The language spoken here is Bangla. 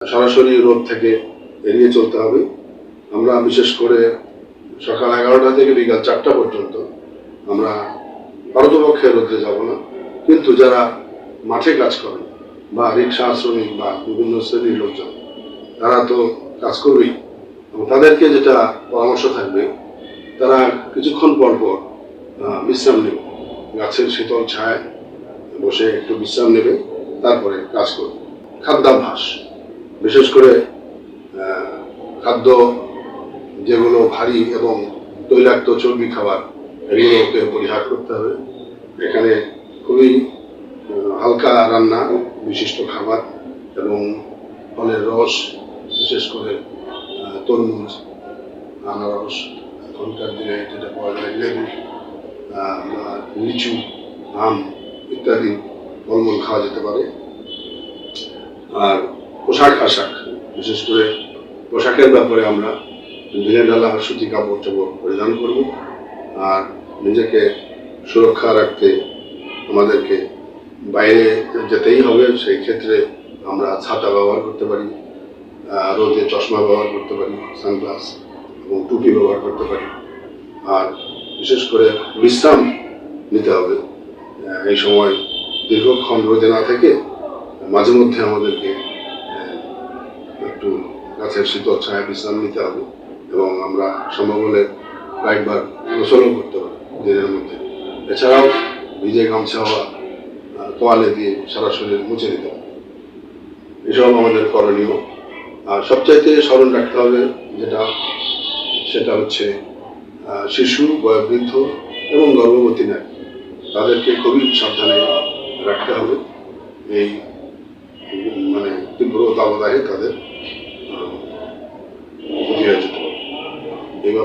সরাসরি রোদ থেকে এড়িয়ে চলতে হবে। আমরা বিশেষ করে সকাল 11টা থেকে বিকাল 4টা পর্যন্ত আমরা পারতপক্ষে রোদে যাব না, কিন্তু যারা মাঠে কাজ করেন বা রিক্সা শ্রমিক বা বিভিন্ন শ্রেণীর লোকজন তারা তো কাজ করবেই, এবং তাদেরকে যেটা পরামর্শ থাকবে তারা কিছুক্ষণ পর পর বিশ্রাম নেবে, গাছের শীতল ছায়ায় বসে একটু বিশ্রাম নেবে, তারপরে কাজ করবে। খাদ্যাভ্যাস, বিশেষ করে খাদ্য যেগুলো ভারী এবং তৈলাক্ত চর্বি খাবার, এগুলোকে পরিহার করতে হবে। এখানে খুবই হালকা রান্না, বিশিষ্ট খাবার এবং ফলের রস, বিশেষ করে তরমুজ, আনারস, এখনকার দিনে যেটা পাওয়া যায় লেবু, লিচু, আম ইত্যাদি ফলমূল খাওয়া যেতে পারে। আর পোশাক আশাক, বিশেষ করে পোশাকের ব্যাপারে আমরা ঢিলে ঢালা সুতি কাপড় চোপড় পরিধান করব। আর নিজেকে সুরক্ষা রাখতে আমাদেরকে বাইরে যেতেই হবে, সেই ক্ষেত্রে আমরা ছাতা ব্যবহার করতে পারি, রোদে চশমা ব্যবহার করতে পারি, সানগ্লাস এবং টুপি ব্যবহার করতে পারি। আর বিশেষ করে বিশ্রাম নিতে হবে। এই সময় দীর্ঘক্ষণ রোদে না থেকে মাঝে মধ্যে আমাদেরকে একটু গাছের শীতল ছায়া বিশ্রাম নিতে হবে, এবং আমরা সম্ভব হলে কয়েকবার গোসলও করতে পারি দিনের মধ্যে। এছাড়াও ভিজে গামছা বা তোয়ালে দিয়ে সারা শরীর মুছে দিতে হবে। এসব আমাদের করণীয়। আর সবচাইতে স্মরণ রাখতে হবে সেটা হচ্ছে শিশু, বয়োবৃদ্ধ এবং গর্ভবতী নারী, তাদেরকে খুবই সাবধানে রাখতে হবে এই তীব্র দাবদাহে তাদের